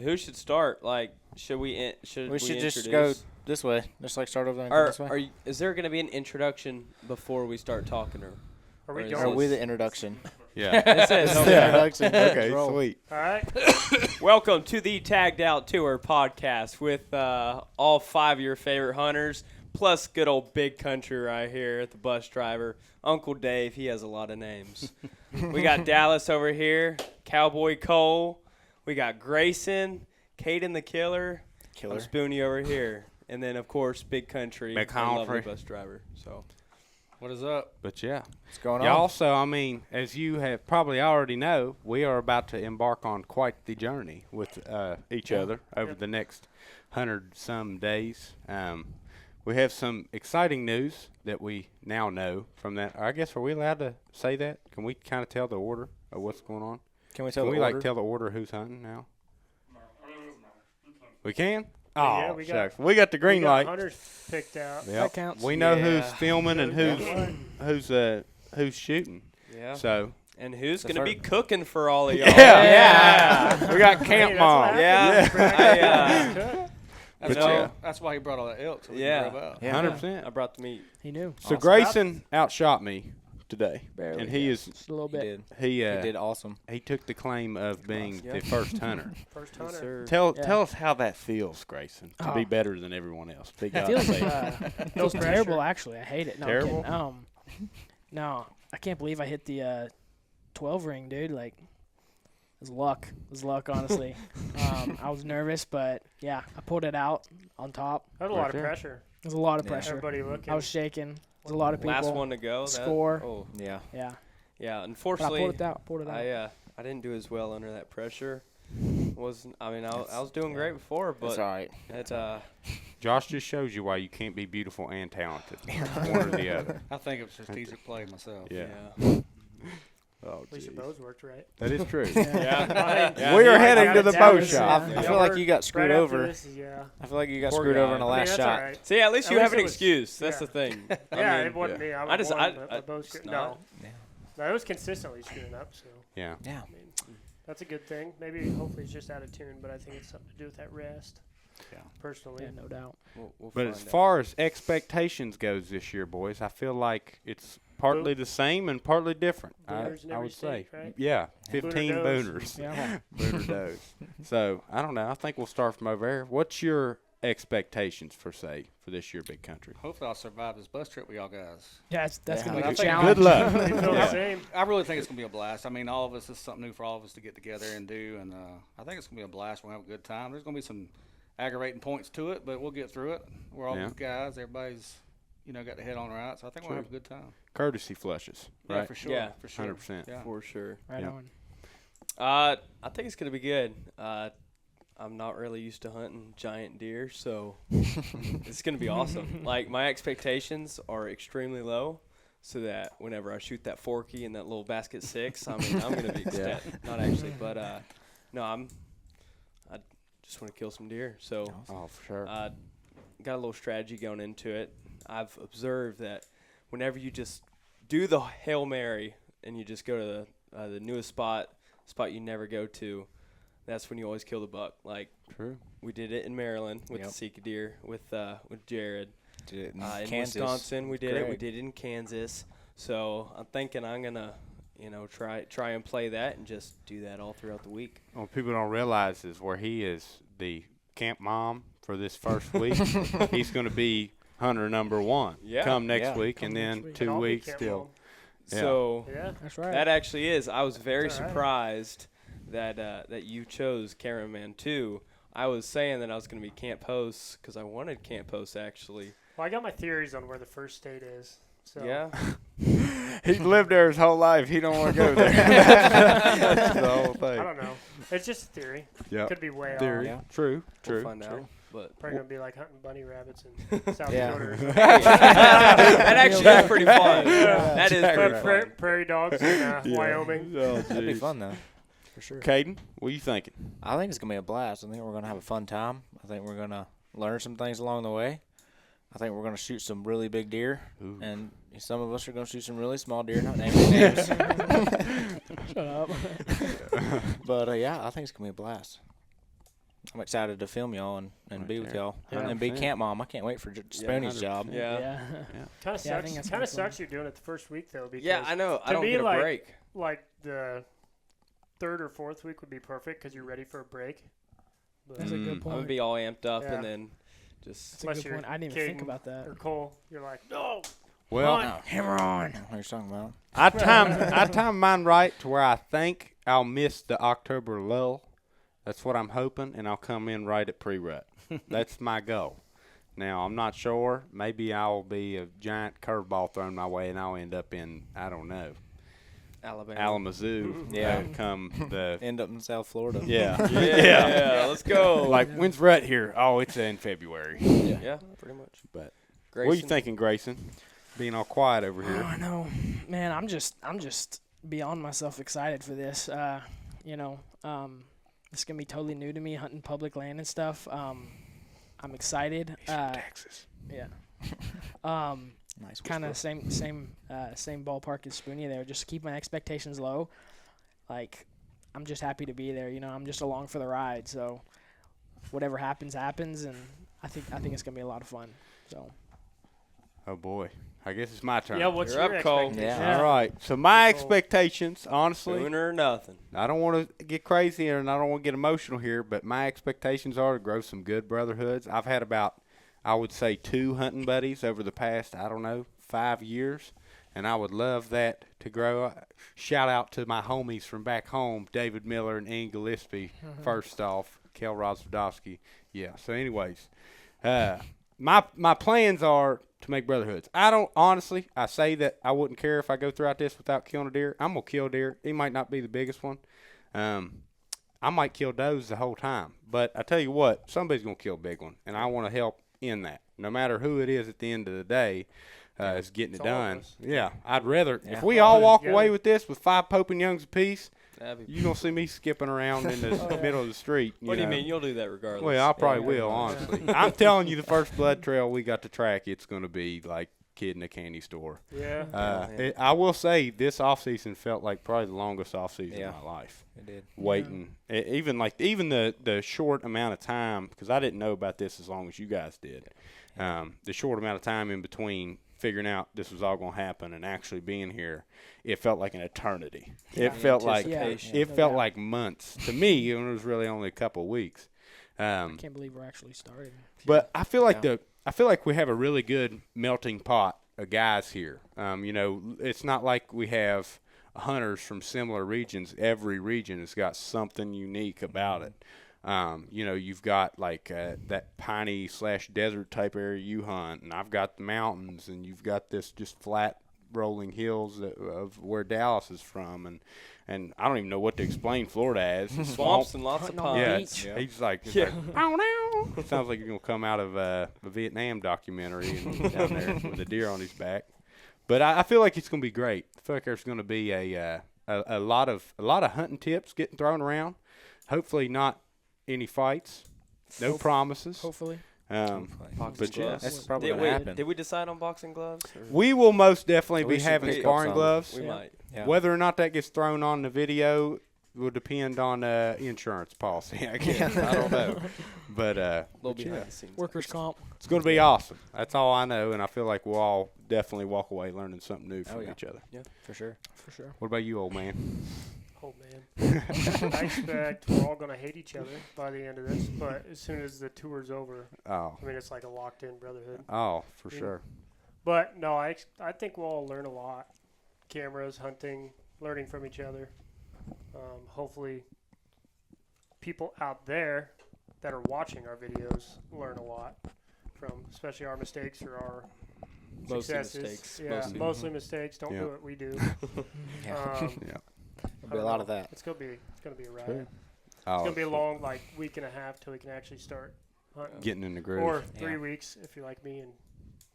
who should start? Like, should we should just introduce? go this way. Just like start over there and go this way. Is there going to be an introduction before we start talking, or Are we is going? Are we the introduction? Yeah. This is the introduction. Okay, Roll. sweet. All right. Welcome to the Tagged Out Tour podcast with all 5 of your favorite hunters, plus good old big country right here, the bus driver, Uncle Dave. He has a lot of names. We got Dallas over here, Cowboy Cole. We got Grayson, Caden the Killer. I'm Spoonie over here. And then, of course, big country, Big our lovely Humphrey. bus driver. So, What is up? But yeah. What's going on? Yeah, also, I mean, as you have probably already know, we are about to embark on quite the journey with each other over the next 100-some days. We have some exciting news that we now know from that. I guess, are we allowed to say that? Can we kind of tell the order of what's going on? Can we tell Can the we order? like tell the order who's hunting now? We can? Yeah, Oh, we got- shucks. We got the green we got light. Hunters picked out. Yep. That counts. We know who's Yeah. filming and Who's who's shooting. yeah. So And who's So going to be first- cooking for all of y'all? Yeah. we got Hey, camp that's mom. what Yeah. happens. But know, yeah. That's why he brought all that elk. So we Yeah. can grab out. Yeah. 100%. I brought the meat. He knew. So Awesome. Grayson outshot me today, Barely. and he is Just a little He bit. did. he He did awesome. he took the claim of being Yeah. the first hunter. First Yes, hunter. sir. Tell us how that feels, Grayson, to be Oh. better than everyone else. Big It God feels, sake. feels pressure. terrible, actually. I hate it. No, I'm Terrible? kidding. No, I can't believe I hit the 12 ring, dude. Like, it was luck. It was luck, honestly. I was nervous, but, yeah, I pulled it out on top. That was a Right lot of there. pressure. It was a lot of Yeah. pressure. Everybody looking. I was shaking. There's a lot of people. Last one to go. Score. Oh, Yeah. Yeah. yeah. But I Unfortunately, pulled it out. Pulled it out. I didn't do as well under that pressure. I was doing great before, That's but all right. it Josh just shows you why you can't be beautiful and talented. One or the other. I think it was strategic play myself. Yeah. Oh, At least your geez. bows worked right. That is true. yeah. We are I heading got to it the down. bow Yeah. shop. I Yeah. feel like you got screwed Right after over. this is, yeah. I feel like you got Poor screwed over guy. in the I mean, last that's shot. all right. See, at least you At have least an it was- excuse. That's yeah. the thing. Yeah, mean, it wasn't yeah. me. I I just- won, I- but I- my bows it's screwed. not. No. No, it was consistently screwing up, so Yeah. Yeah. I mean, that's a good thing. Maybe, hopefully, it's just out of tune, but I think it's something to do with that rest. Yeah. Personally. Yeah, no doubt. We'll But as far as expectations goes this year, boys, I feel like it's partly the same and partly different. Booners in I every would say, state, right? yeah, 15 Booner booners, Yeah. booner does. So I don't know. I think we'll start from over there. What's your expectations for this year, big country? Hopefully, I'll survive this bus trip with y'all guys. Yeah, that's Yeah. going to be I a think- challenge. Good luck. You feel Yeah. the same? I really think it's gonna be a blast. I mean, all of us, this is something new for all of us to get together and do, and I think it's gonna be a blast. We'll have a good time. There's gonna be some aggravating points to it, but we'll get through it. We're all Yeah. good guys. Everybody's, got the head on right, so I think we'll have a good time. Courtesy flushes, Yeah, right? for sure. Yeah. for sure. 100%. Yeah. for sure. Right Yeah. on. I think it's gonna be good. I'm not really used to hunting giant deer, so it's gonna be awesome. Like, my expectations are extremely low, so that whenever I shoot that forky and that little basket 6, I mean, I'm gonna be ecstatic. Not actually, but no, I just want to kill some deer. So Oh, for sure. got a little strategy going into it. I've observed that whenever you just do the Hail Mary and you just go to the newest spot you never go to, that's when you always kill the buck. Like, True. we did it in Maryland with Yep. the Sika deer with Jared. Did it in In Kansas. Wisconsin, we did it. We Greg. did it in Kansas. So I'm thinking I'm gonna, try and play that and just do that all throughout the week. What people don't realize is where he is the camp mom for this first week. He's going to be hunter number 1 Yeah. come next Yeah. week, Come and next then week. 2 I'll be weeks camp still. mom. Yeah. So Yeah. That's right. that actually is. I was very That's all right. surprised that you chose Cameraman 2. I was saying that I was going to be camp host because I wanted camp host actually. Well, I got my theories on where the first state is. So Yeah. He's lived there his whole life. He don't want to go there. That's the whole thing. I don't know. It's just a theory. Yeah. Could be way Theory. Yeah. True. We'll True. find true. out. But Probably gonna be like hunting bunny rabbits in South Yeah. Dakota. Or something. that actually is pretty fun. Yeah. That is Jack pretty rabbit. fun. Prairie dogs in Yeah. Wyoming. Oh, That'd be geez. fun though, for sure. Caden, what are you thinking? I think it's gonna be a blast. I think we're gonna have a fun time. I think we're gonna learn some things along the way. I think we're gonna shoot some really big deer, Ooh. and some of us are gonna shoot some really small deer. Not naming names, Shut up. but yeah, I think it's gonna be a blast. I'm excited to film y'all and Right be with there. y'all Yeah. and be 100%. camp mom. I can't wait for Spoonie's 100%. job. Yeah. Kind of Yeah, I think that's sucks. gonna be fun. You're doing it the first week though. Because Yeah, I know. I to don't me, get a like- break. like the third or fourth week would be perfect because you're ready for a break. But That's a good I'm point. gonna be all amped up Yeah. and then just That's a Unless good you're point. I didn't even think Caden about that. or Cole, you're like, no. Well, Oh, hammer on. What are you talking about? I time mine right to where I think I'll miss the October lull. That's what I'm hoping, and I'll come in right at pre-rut. That's my goal. Now, I'm not sure. Maybe I'll be a giant curveball thrown my way, and I'll end up in, I don't know, Alabama. Alamazoo. Yeah. Come the End up in South Florida. yeah. Yeah, let's go. Like, when's rut here? Oh, it's in February. yeah, pretty much. But Grayson. what are you thinking, Grayson? Being all quiet over Oh, here. I know, man. I'm just beyond myself excited for this. It's gonna be totally new to me, hunting public land and stuff. I'm excited. He's from Texas. Yeah. Nice. Kind of whisper. same ballpark as Spoonie there. Just keep my expectations low. Like, I'm just happy to be there. I'm just along for the ride. So, whatever happens, and I think it's gonna be a lot of fun. So. Oh, boy. I guess it's my turn. Yeah, what's You're your up, Cole. expectation? Yeah. All right. So my Cole. expectations, honestly, Sooner or nothing. I don't want to get crazy and I don't want to get emotional here, but my expectations are to grow some good brotherhoods. I've had about, I would say, 2 hunting buddies over the past, 5 years, and I would love that to grow. Shout out to my homies from back home, David Miller and Ian Gillespie, first off, Kel Rozwadowski. Yeah, so anyways, my plans are to make brotherhoods. I say that I wouldn't care if I go throughout this without killing a deer. I'm going to kill deer. He might not be the biggest one. I might kill does the whole time. But I tell you what, somebody's going to kill a big one, and I want to help in that. No matter who it is at the end of the day is getting it It's all of done. us. Yeah, I'd rather. Yeah. If we All all put it walk together. away with this with 5 Pope and Youngs apiece, That'd be you're going to see me skipping around in the middle of the street. What do you know. mean? You'll do that regardless. Well, I probably Yeah. will, honestly. I'm telling you, the first blood trail we got to track, it's going to be like kid in a candy store. Yeah. I will say this offseason felt like probably the longest offseason Yeah. of my life. It did. Waiting, even the short amount of time, because I didn't know about this as long as you guys did. The short amount of time in between figuring out this was all going to happen and actually being here, it felt like an eternity. It felt like Anticipation. it No felt doubt. like months to me, and it was really only a couple of weeks. I can't believe we're actually starting. But I feel like we have a really good melting pot of guys here. It's not like we have hunters from similar regions. Every region has got something unique about it. You've got like that piney / desert type area you hunt, and I've got the mountains, and you've got this just flat rolling hills of where Dallas is from, and I don't even know what to explain Florida as. Swamps and lots of Hunting on ponds. the Yeah, beach. he's like, Yeah. it sounds like you're gonna come out of a Vietnam documentary and down there with a deer on his back. But I feel like it's gonna be great. I feel like there's gonna be a lot of hunting tips getting thrown around. Hopefully not any fights. No promises. Hopefully. Boxing But yeah, gloves. That's probably did gonna we, happen. Did we decide on boxing gloves? Or? we will most definitely We be should having pick up sparring some. gloves. We Yeah. might. Yeah. Whether or not that gets thrown on the video will depend on insurance policy, I guess. I don't know. But Little but yeah. behind the scenes. Workers' comp. It's going to be awesome. That's all I know, and I feel like we'll all definitely walk away learning something new from yeah. each other. For sure. For sure. What about you, old man? Oh man. I expect we're all gonna hate each other by the end of this, but as soon as the tour's over, Oh, I mean it's like a locked-in brotherhood. for Yeah. sure. But no, I think we'll all learn a lot. Cameras, hunting, learning from each other. Hopefully, people out there that are watching our videos learn a lot from, especially our mistakes or our Mostly successes. mistakes. Yeah, mostly mistakes. Don't Yeah. do what we do. Yeah. Yeah. There'll be a lot of that. It's gonna be a riot. True. It's Oh, gonna be a long week and a half till we can actually start hunting. getting in the groove. Or 3 Yeah. weeks if you're like me and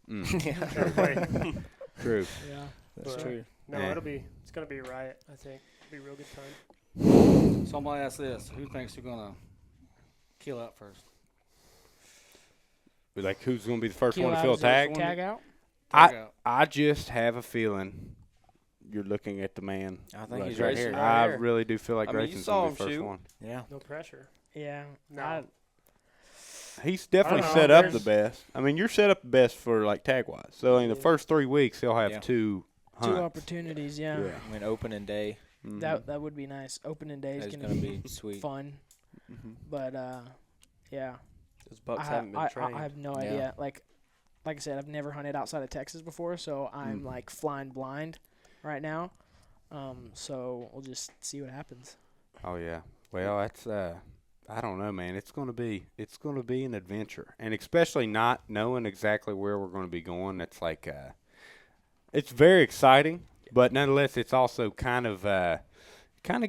Mm, try to play. true. Yeah. That's But- true. No, Yeah. it's gonna be a riot. I think it'll be a real good time. So I'm gonna ask this: who thinks you're gonna kill out first? Like, who's going to be the first Kill one to out fill a is the tag? Tag out. Tag out. I just have a feeling you're looking at the man. I think Right he's right Grayson, here. right I here. really do feel like I mean, you Grayson's saw going to be him the first shoot. one. Yeah. No pressure. Yeah. No. he's definitely know, set up the there's- best. I mean, you're set up the best for like tag wise. So in the Yeah. first 3 weeks, he'll have Yeah. 2 hunts. 2 opportunities. Yeah. Yeah. I mean, opening day Mhm. That would be nice. Opening day is is gonna gonna be be sweet. fun, Mhm. but yeah. Those bucks haven't been trained. I have no Yeah. idea. Like I said, I've never hunted outside of Texas before, so I'm like flying blind right now. So we'll just see what happens. Oh yeah. Well, that's I don't know, man. It's gonna be an adventure, and especially not knowing exactly where we're gonna be going. It's like it's very exciting, but nonetheless, it's also kind of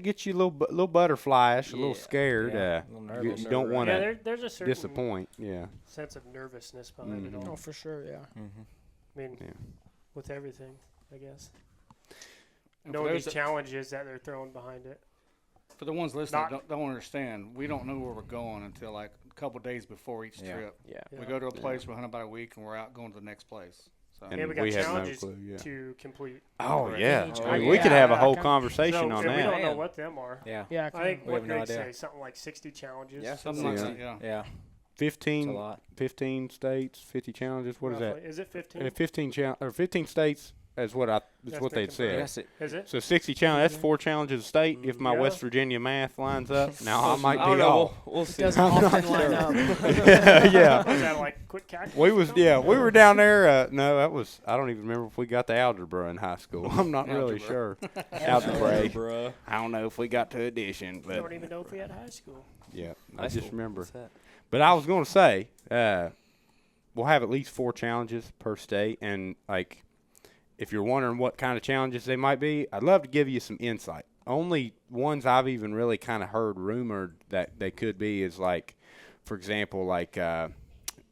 gets you a little butterflyish, a little Yeah. scared. Yeah, a little You, nervous. you don't want to there's a certain disappoint. Yeah. sense of nervousness behind it Mhm. all. Oh, for sure. Yeah. Mm-hmm. I mean, Yeah. with everything, I guess. And for Knowing those the challenges that they're throwing behind it. For the ones listening Not- that don't understand, we don't know where we're going until like a couple days before each Yeah. trip. Yeah. We Yeah. go to a place, we hunt about a week, and we're out going to the next place. So And And we got we have no challenges clue. Yeah. to complete. Oh Correct. yeah. Each I mean, week. we could have a Yeah, whole kinda- conversation So, on and we don't that. know what them are. Yeah. Yeah. I think We what have no Greg idea. say, something like 60 challenges. Yeah, something something like like that. Yeah. Yeah. 15, It's a lot. 15 states, 50 challenges. What is that? roughly. Is it 15? 15 states is what That's what they'd thinking said. Yes, it. Is it? So 60 challenges. That's 4 challenges a state. If my Yeah. West Virginia math lines up, now I might I don't be know. off. We'll see. Doesn't often line up. yeah. Was that like quick calculus? We was we were down there. No, that was I don't even remember if we got to algebra in high school. I'm not really sure. Algebra. Bruh. I don't know if we got to addition, I but don't even know if we had high school. yeah, I High just school. remember. What's that? But I was going to say, we'll have at least 4 challenges per state, and like, if you're wondering what kind of challenges they might be, I'd love to give you some insight. Only ones I've even really kind of heard rumored that they could be is like, for example, like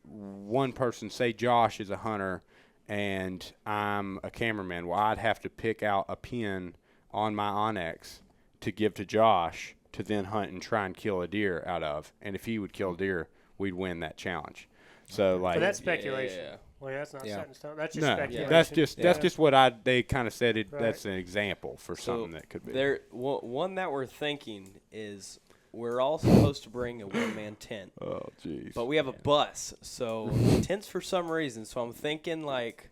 one person, say Josh is a hunter and I'm a cameraman. Well, I'd have to pick out a pin on my Onyx to give to Josh to then hunt and try and kill a deer out of. And if he would kill a deer, we'd win that challenge. So like, But that's speculation. Yeah. Well, that's not Yeah. set in stone. That's just no, speculation. that's just what they kind of said it. Right. That's an example for So something that could be. There, one that we're thinking is we're all supposed to bring a one-man tent, Oh, jeez. but we have a bus, so tents for some reason. So I'm thinking like,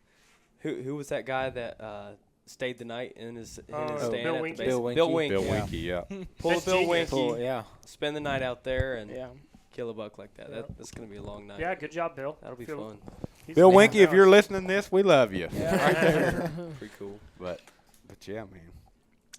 who was that guy that stayed the night in his Oh, stand Bill at Winky? the base? Bill Winky. Bill Winky. Bill Yeah. Winky, yeah. Pull That's a Bill genius. Winky, Cool, yeah. spend the night out there, and Yeah. kill a buck like that. Yeah. That's gonna be a long night. Yeah, good job, Bill. That'll be Feel- fun. he's Bill a man Winky, if of you're house. listening to this, we love you. Yeah. Pretty cool. But yeah, man.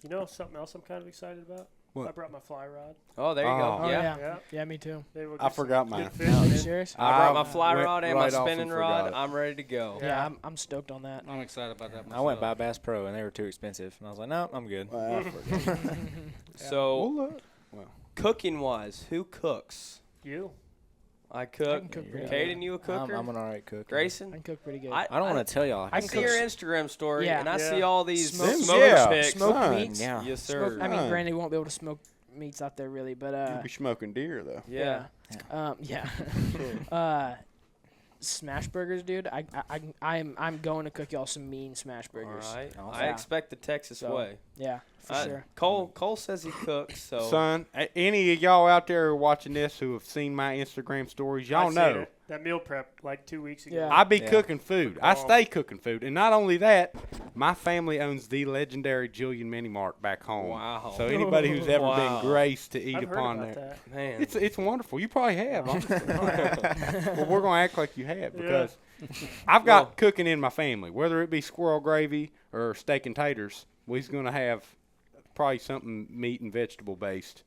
You know something else I'm kind of excited about? What? I brought my fly rod. Oh, there you Oh. go. Oh, Yeah. yeah. Yeah. Yeah, me too. Maybe we'll I get some forgot good mine. fishing Are you in. serious? I brought my I fly went rod and my right off spinning and rod. forgot it. I'm ready to go. Yeah, Yeah. I'm stoked on that. I'm excited about that. I went by myself. Bass Pro and they were too expensive, and I was like, no, I'm good. So, We'll look. cooking wise, who cooks? You. I cook. can cook pretty Caden, you a cooker? I'm an alright cook. I Grayson? can cook pretty good. I don't want to tell y'all. I see your Instagram story, Yeah. and I Yeah. see all these Smoke- smoke Yeah. pics. Smoked Son. meats. Yeah. Yes, Smoke, sir. I mean, Fine. granted, you won't be able to smoke meats out there really, but You'll be smoking deer though. Yeah. yeah. Smash burgers, dude. I'm going to cook y'all some mean smash All burgers. right. Awesome. I Yeah. expect the Texas So, way. Yeah, for sure. Cole says he cooks, so Son, any of y'all out there who are watching this who have seen my Instagram stories, y'all I've seen know it. That meal prep like 2 weeks ago. Yeah. I be Yeah. cooking food. I Oh. stay cooking food, and not only that, my family owns the legendary Jillian Mini Mart back home. Wow. So anybody who's ever Wow. been graced to eat I've heard upon about there, that. man. it's wonderful. You probably have. honestly. Well, we're gonna act like you have Yeah. because I've got Well- cooking in my family, whether it be squirrel gravy or steak and taters. We're gonna have probably something meat and vegetable based.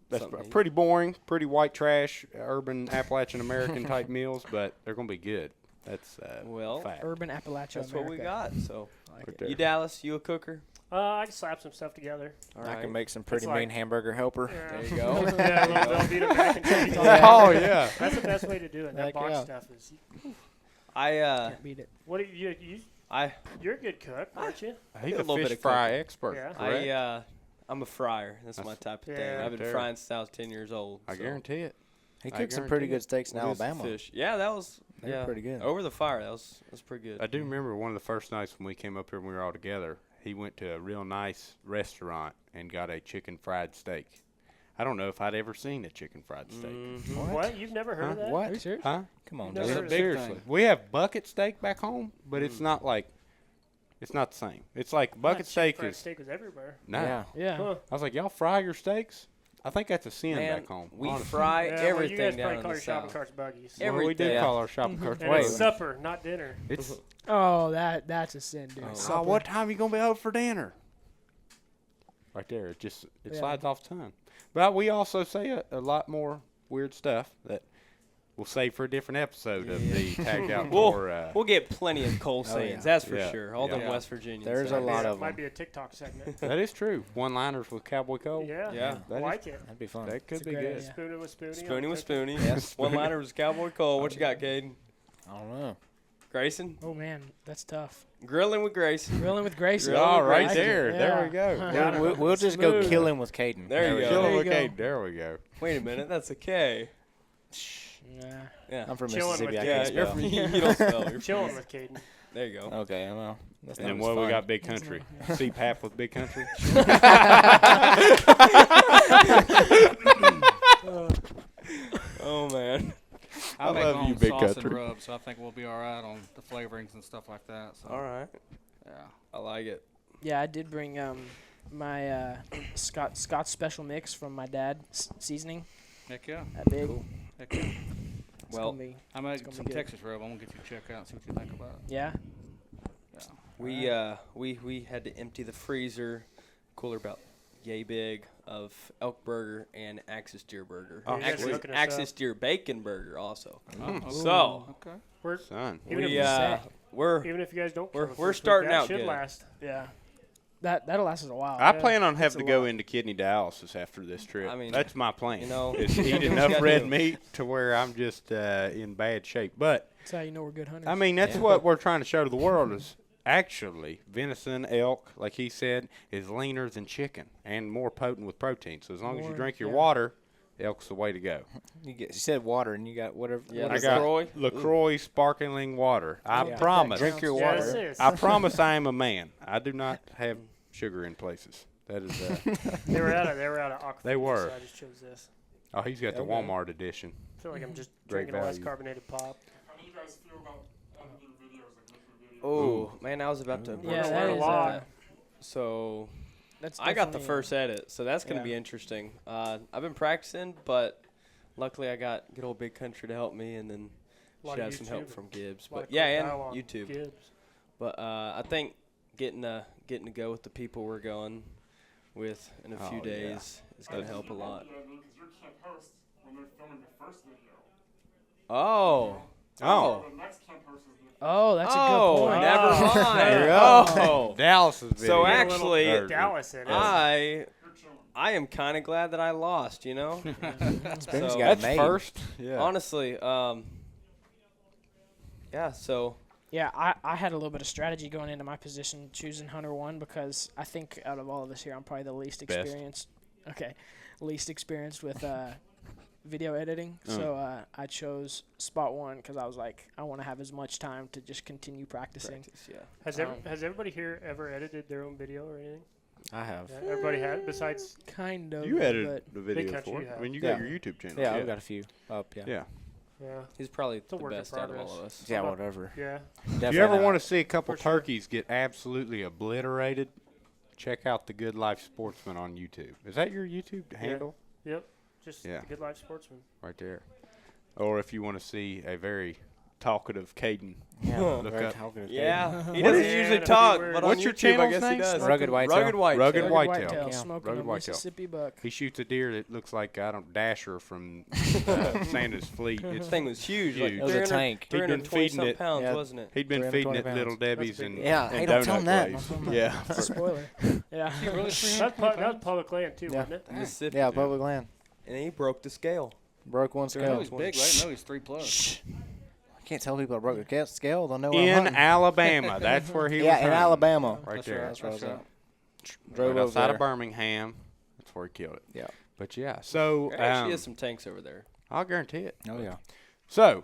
That's Something to eat. pretty boring, pretty white trash, urban Appalachian American type meals, but they're gonna be good. That's Well, fact. Urban Appalachia. that's what we America. got. So, I like Right it. there. you Dallas, you a cooker? I can slap some stuff together. All I right. can make some pretty like- mean hamburger helper. Yeah. There you go. Yeah, a little Velveeta mac and cheese. Oh yeah. That's the best way to do it. That Heck box yeah. stuff is. I Can't beat it. What do you? You're a good cook, aren't you? He's a a little bit fish of fry cooking. expert. Yeah. Correct? I'm a fryer. That's my type of thing. Yeah. I've been There. frying since I was 10 years old. I so. guarantee it. He I cooks some guarantee pretty it. good steaks in What is the Alabama. fish? Yeah, that was They're pretty good. over the fire. That's pretty good. I do remember one of the first nights when we came up here and we were all together. He went to a real nice restaurant and got a chicken fried steak. I don't know if I'd ever seen a chicken fried steak. What? You've never heard of that? What? Are you serious? Huh? Come on, Never dude. heard of big Seriously. thing. We have bucket steak back home, but it's not like, it's not the same. It's like bucket steak Fried is, steak was everywhere. no. Yeah. Yeah. Huh. I was like, y'all fry your steaks? I think that's a sin Man, back home. we honestly. fry Yeah, well, you everything guys down probably in call the your shopping south. carts buggies. Well, we did everything. call our shopping carts. And Wait. it's supper, not dinner. It's, Oh, that's a sin, dude. Oh. Supper. what time you going to be home for dinner? Right there. It just, it Yeah. slides off tongue. But we also say a lot more weird stuff that we'll save for a different episode of the Tagged Outdoor. We'll get plenty of coal Oh, sayings, yeah. that's for Yeah. sure. All Yeah. them West Virginians. There's a lot of Might them. be a TikTok segment. That is true. One-liners with Cowboy Cole. Yeah. Yeah. That is- Like it. That'd be fun. That could It's a be great good. idea. Spooning with Spoonie. Spoonie with TikTok. Spoonie. Yes. One liner was Cowboy Cole. What you got, Caden? I don't know. Grayson? Oh man, that's tough. Grilling with Grayson. Grilling with Grayson. Grilling Oh, with right Grayson. there. There we go. Yeah. We'll just go Smooth. kill him with Caden. There you we go. Kill There him you with go. Kate. There we go. Wait a minute, that's a K. Yeah. Yeah. I'm from Chilling Mississippi. with I Yeah, can't you're spell. from, you don't spell. You're Chilling from, with Caden. there you go. Okay, well, that's And not then as what we fun. got? Big Country. CPAP with Big Country. Oh, man. I make love my you, own Big sauce Country. and rub, so I think we'll be all right on the flavorings and stuff like that. So, All right. yeah. I like it. Yeah, I did bring my Scott's special mix from my dad seasoning. Heck yeah. That big. Heck yeah. It's Well, gonna be, I made gonna be some good. Texas rub. I'm gonna get you to check out and see what you think about it. yeah. Yeah. we had to empty the freezer cooler about yay big of elk burger and Axis deer burger. Oh, you guys are Axis, hooking us Axis up. deer bacon burger also. Oh, So okay. We're, Son. even, we if, we're even if you guys don't we're- come we're this week, starting that out should good. last. Yeah. That'll last us a while. I Yeah, plan on that's having a to go lot. into kidney dialysis after this trip. I mean, that's my plan. you know, is gotta eat do what enough you gotta red do. meat to where I'm just in bad shape. But That's how you know we're good hunters. I mean, that's Yeah. what we're trying to show to the world is actually venison, elk, like he said, is leaner than chicken and more potent with protein. So as long as you More, drink your yeah. water, elk's the way to go. You said water, and you got whatever. Yeah, what I is got LaCroix. LaCroix sparkling water. I Yeah. promise. Drink your Yeah, water. this is. I promise I am a man. I do not have sugar in places. That is. They were out of Aquafina, They were. So I just chose this. Oh, he's got the Okay. Walmart edition. I feel like I'm just Great drinking a less value. carbonated pop. How do you guys feel about editing videos, like making videos? Oh man, I was about to. We're yeah, gonna that learn a is, lot. So that's I got the definitely, first edit, so that's gonna yeah. be interesting. I've been practicing, but luckily I got good old Big Country to help me, and then Lot she of had some help YouTube. from Gibbs. A lot But of yeah, quick and dialogue. YouTube. Gibbs. But I think getting to go with the people we're going with in a few Oh, yeah. days is gonna help a lot. Yeah, because you can't host when they're filming the first video. Oh. Oh. The next can't host is the Oh, that's a Oh, good point. never mind. There you go. Oh. Dallas's video. So Get a actually, little Dallas in it. I you're chilling. am kind of glad that I lost, you know? Spoon's So- got That's made. first. Yeah. Honestly, yeah, so Yeah, I had a little bit of strategy going into my position choosing Hunter 1 because I think out of all of us here, I'm probably the least Best. experienced. Okay, least experienced with video editing. Mm. So I chose spot 1 because I was like, I want to have as much time to just continue practicing. practice, yeah. Has everybody here ever edited their own video or anything? I have. Yeah, everybody had, besides Kind of. You edited but the video Country for you it. have. I mean, you Yeah. got your YouTube channel. Yeah, I've got a few up. Yeah. Yeah. yeah, He's probably a the work in best out of all progress. of us. Yeah, About- whatever. yeah. If you ever want to to see a couple For sure. turkeys get absolutely obliterated, check out the Good Life Sportsman on YouTube. Is that your YouTube handle? Yep. Just Yeah. a good life sportsman. Right there. Or if you want to see a very talkative Caden. Yeah, Look very up. talkative. Yeah, he What doesn't is- usually Yeah, talk, that'd be but weird. on What's your YouTube, I channel's guess he name? does. Rugged Whitetail. Rugged Whitetail. Rugged Rugged Whitetail. Whitetail, Yeah. smoking Rugged on a Whitetail. Mississippi buck. He shoots a deer that looks like, I don't, Dasher from Santa's Fleet. This It's, thing was huge. Like Huge. It was a 300 tank. He'd been 320 feeding it- pounds, Yeah. wasn't it? he'd been feeding 320 it Little pounds. Debbie's big. and Yeah, and hey, don't tell donut him that. place. Don't tell him Yeah. That's a spoiler. Yeah. Really? That was public land too, Yeah. wasn't it? Mississippi. Yeah, public land. And he broke the scale. Broke one I know scale. he's big, right? I know he's 3+. Shh. I can't tell people I broke the scale. They'll know where I'm In hunting. Alabama. That's where he was Yeah, in hunting. Alabama. Right That's there. right. That's where I was That's at. right. Drove Right over outside there. of Birmingham. That's where he killed it. Yeah. But yeah, so There actually is some tanks over there. I'll guarantee it. Oh yeah. So,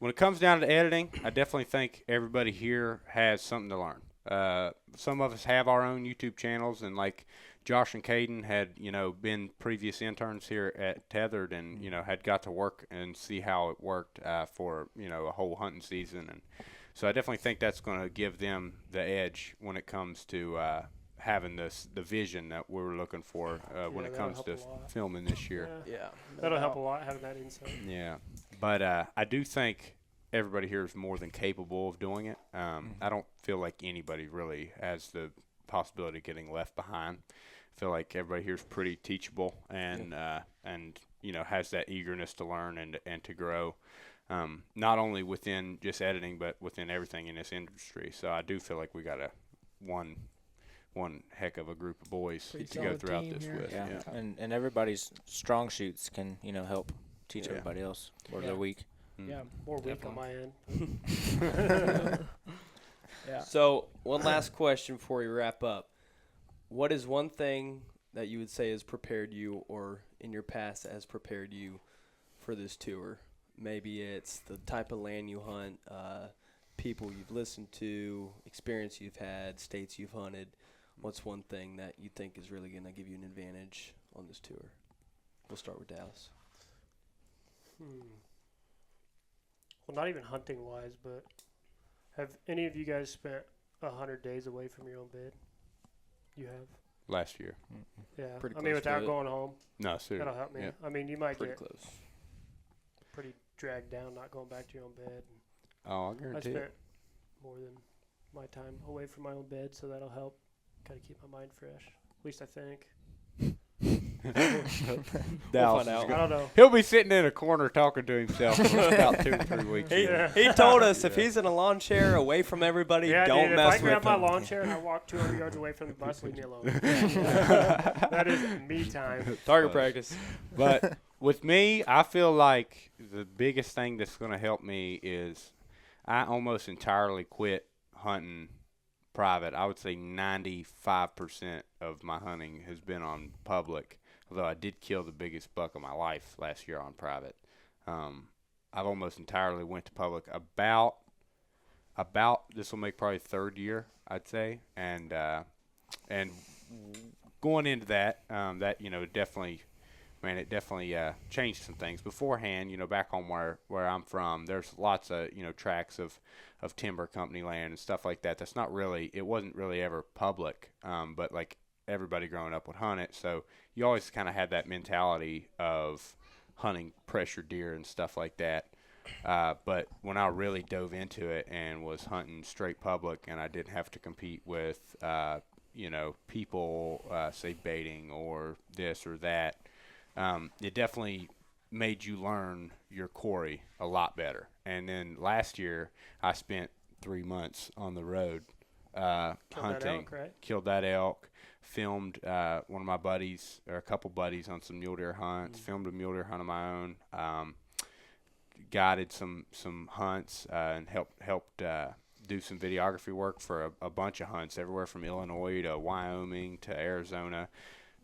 when it comes down to editing, I definitely think everybody here has something to learn. Some of us have our own YouTube channels, and like Josh and Caden had, been previous interns here at Tethrd and, had got to work and see how it worked for, a whole hunting season. And so I definitely think that's going to give them the edge when it comes to having the vision that we were looking for when it that'll comes to help a lot. filming this year. Yeah. That'll help a lot having that insight. Yeah. But I do think everybody here is more than capable of doing it. I don't feel like anybody really has the possibility of getting left behind. I feel like everybody here is pretty teachable and has that eagerness to learn and to grow, not only within just editing but within everything in this industry. So I do feel like we got one heck of a group of boys Pretty to go solid throughout team this here. with. Yeah. Yeah. And everybody's strong shoots can, help teach Yeah. everybody else where Yeah. they're weak. Yeah. More weak on my end. Yeah. So, one last question before we wrap up. What is one thing that you would say has prepared you, or in your past has prepared you for this tour? Maybe it's the type of land you hunt, people you've listened to, experience you've had, states you've hunted. What's one thing that you think is really going to give you an advantage on this tour? We'll start with Dallas. Well, not even hunting wise, but have any of you guys spent 100 days away from your own bed? You have? Last year. Yeah. Pretty I mean, close to without it. going home, No, seriously. that'll help me. Yeah. I mean, you might Pretty get close. pretty dragged down not going back to your own bed. Oh, I I guarantee spent it. more than my time away from my own bed, so that'll help kind of keep my mind fresh. At least I think. We'll find out. I don't know. He'll be sitting in a corner talking to himself for about 2 or 3 weeks. He told us if he's in a lawn chair away from everybody, Yeah, don't dude, if mess I grab with my him. lawn chair and I walk 200 yards away from the bus, leave me alone. That is me time. Target practice. But with me, I feel like the biggest thing that's going to help me is I almost entirely quit hunting private. I would say 95% of my hunting has been on public, although I did kill the biggest buck of my life last year on private. I've almost entirely went to public about this will make probably 3rd year, I'd say, and going into that, it definitely changed some things. Beforehand, back home where I'm from, there's lots of tracts of timber company land and stuff like that. It wasn't really ever public, but like everybody growing up would hunt it, so you always kind of had that mentality of hunting pressure deer and stuff like that. But when I really dove into it and was hunting straight public, and I didn't have to compete with people say baiting or this or that, it definitely made you learn your quarry a lot better. And then last year I spent 3 months on the road hunting. Killed that elk, filmed one of my buddies or a couple buddies on some mule deer hunts, filmed a mule deer hunt of my own, guided some hunts and helped do some videography work for a bunch of hunts everywhere from Illinois to Wyoming to Arizona.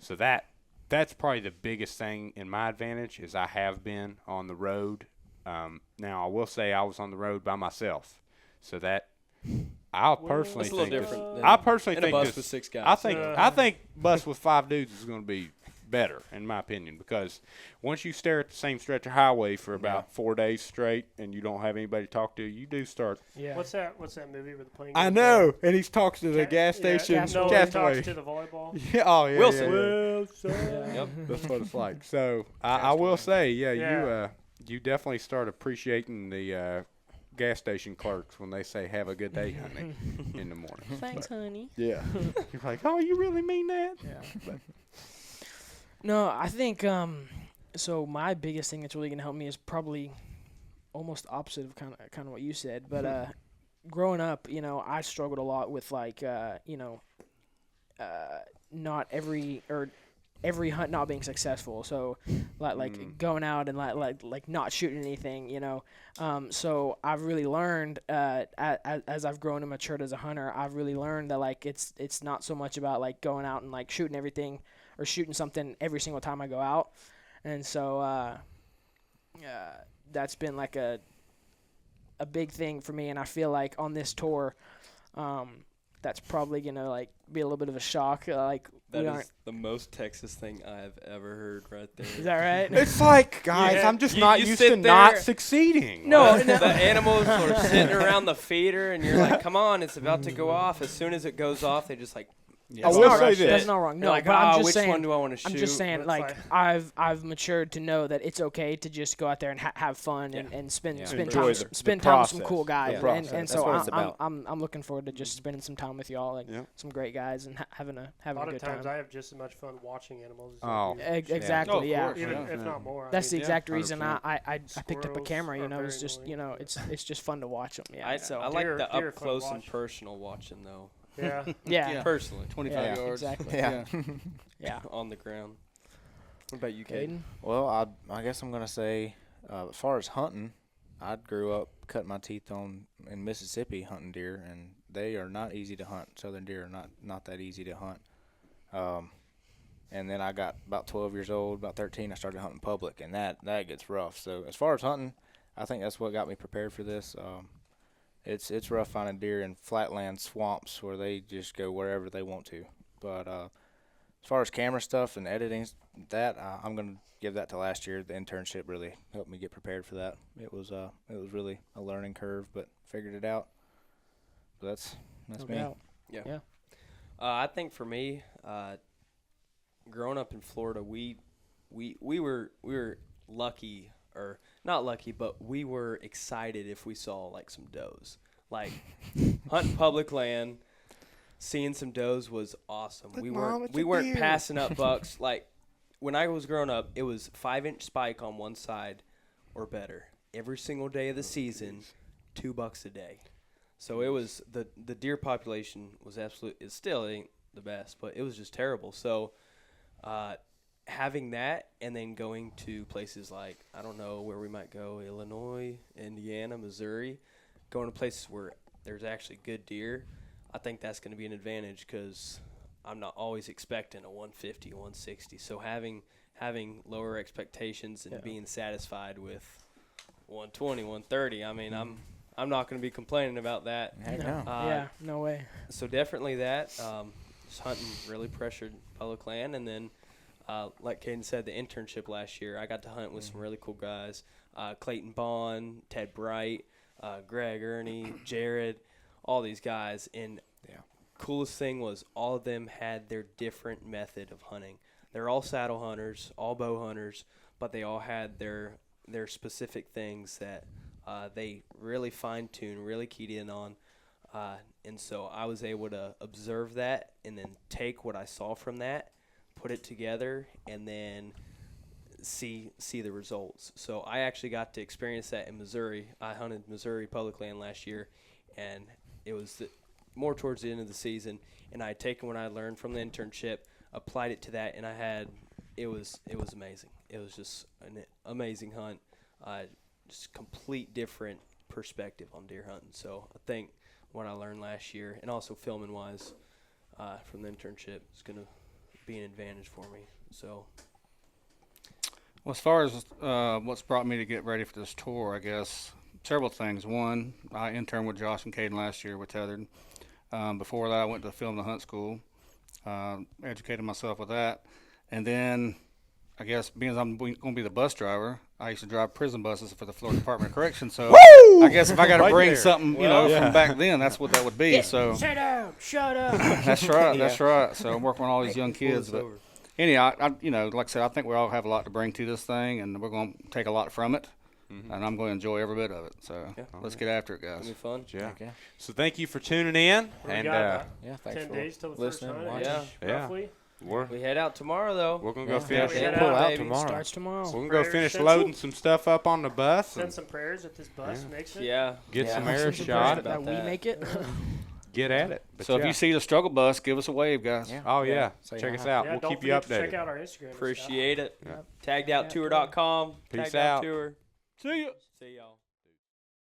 So that's probably the biggest thing in my advantage is I have been on the road. Now I will say I was on the road by myself, so that I personally It's a little think different. than I personally in a think bus this- with 6 guys. I think bus with 5 dudes is going to be better in my opinion, because once you stare at the same stretch of highway for about 4 days straight and you don't have anybody to talk to, you do start. Yeah. What's that movie where the plane I goes know, and he talks to down? the gas station. No, he Castaway. talks to the volleyball. Yeah, oh yeah, Wilson. yeah, yeah. Yep. That's what it's like. So I will say, Yeah. you definitely start appreciating the gas station clerks when they say "Have a good day, honey" in the morning. Thanks, honey. Yeah, you're like, oh, you really mean that? Yeah. No, I think so. My biggest thing that's really gonna help me is probably almost opposite of kind of what you said. But growing up, I struggled a lot with like not every hunt not being successful. So like going out and like not shooting anything. So I've really learned as I've grown and matured as a hunter, I've really learned that like it's not so much about like going out and like shooting everything or shooting something every single time I go out. And so that's been like a big thing for me. And I feel like on this tour, that's probably gonna like be a little bit of a shock. Like That we is aren't. the most Texas thing I've ever heard right there. Is that right? It's like, guys, Yeah, I'm just you- not you used sit to not there- succeeding. No, The animals are sitting around the feeder, and you're like, come on, it's about to go off. As soon as it goes off, they just like, Yeah. I That's will not say right. this. That's not wrong. you're No, like, but I'm just which saying. one do I want to shoot? I'm just saying, It's like I've matured to know that it's okay to just go out there and have fun and spend Yeah. spend Enjoy time the spend time with some process. cool guys, The and process. and That's so what it's I'm about. I'm looking forward to just spending some time with y'all and Yeah. some great guys and having A a lot of good times time. I have just as much fun watching animals as Oh. I do. Exactly, Oh, of yeah. course, Even yeah. if not more. That's the I mean, exact reason 100%. I picked up a Squirrels camera. You are know, very it's just annoying. it's just fun to watch them. Yeah. I so like Deer- the deer are up fun to close and watch. personal watching, though, yeah. yeah, Yeah. personally, 25 yeah, yards. exactly. Yeah. Yeah. on the ground. What about you, Caden? Caden? Well, I guess I'm gonna say, as far as hunting, I grew up cutting my teeth on in Mississippi hunting deer, and they are not easy to hunt. Southern deer are not that easy to hunt. And then I got about 12 years old, about 13, I started hunting public, and that gets rough. So as far as hunting, I think that's what got me prepared for this. It's rough finding deer in flatland swamps where they just go wherever they want to. But as far as camera stuff and editing, I'm gonna give that to last year. The internship really helped me get prepared for that. It was really a learning curve, but figured it out. But that's No me. doubt. I think for me, growing up in Florida, we were lucky, or not lucky, but we were excited if we saw like some does. Like hunting public land, seeing some does was awesome. Look, we Mom, it's we a weren't deer. passing up bucks. Like when I was growing up, it was 5-inch spike on one side or better every single day of the season, $2 a day. So it was the deer population was it still ain't the best, but it was just terrible. So having that and then going to places like, I don't know where we might go, Illinois, Indiana, Missouri, going to places where there's actually good deer, I think that's going to be an advantage because I'm not always expecting a 150, 160. So having lower expectations and being satisfied with 120, 130, I mean, I'm not going to be complaining about that. Heck no. Yeah, no way. So definitely that. Just hunting really pressured public land, and then like Caden said, the internship last year, I got to hunt with some really cool guys. Clayton Bond, Ted Bright, Greg, Ernie, Jared, all these guys. And coolest thing was all of them had their different method of hunting. They're all saddle hunters, all bow hunters, but they all had their specific things that they really fine-tuned, really keyed in on. And so I was able to observe that and then take what I saw from that, put it together, and then see the results. So I actually got to experience that in Missouri. I hunted Missouri public land last year, and it was more towards the end of the season. And I had taken what I learned from the internship, applied it to that, and it was amazing. It was just an amazing hunt, just complete different perspective on deer hunting. So I think what I learned last year, and also filming wise from the internship, is going to be an advantage for me. So Well, as far as what's brought me to get ready for this tour, I guess several things. One, I interned with Josh and Caden last year with Tethrd. Before that, I went to film the hunt school, educated myself with that. And then, I guess, being I'm going to be the bus driver, I used to drive prison buses for the Florida Department of Correction. So I guess if I got to Right bring there. something, from back then, that's what that would be. So Sit down. Shut up. that's right. That's right. So I'm working with all these young kids. But anyhow, I like I said, I think we all have a lot to bring to this thing, and we're going to take a lot from it. And I'm going to enjoy every bit of it. So let's get after it, it'll be guys. fun. Yeah. Okay. So thank you for tuning in. We And got about Yeah, thanks 10 for days till the first listening hunt. and watching. Yeah. Roughly. We head out tomorrow, though. we're going to Yeah. go finish. Yeah, pull out baby. tomorrow. Starts tomorrow. We're going to go Prayers, finish send loading some stuff up on the bus Send and some prayers that this bus makes it. Yeah. get Yeah. some Send air some shot. prayers that we that. make it. Get at it. But So if you see the struggle bus, give us a wave, guys. Yeah. oh, yeah. Say Check hi. us out. Yeah, We'll don't keep you forget to updated. check out our Instagram. and stuff. Appreciate it. Yeah. Taggedoutour.com. Peace Tagged Out out. Tour. See ya. See y'all.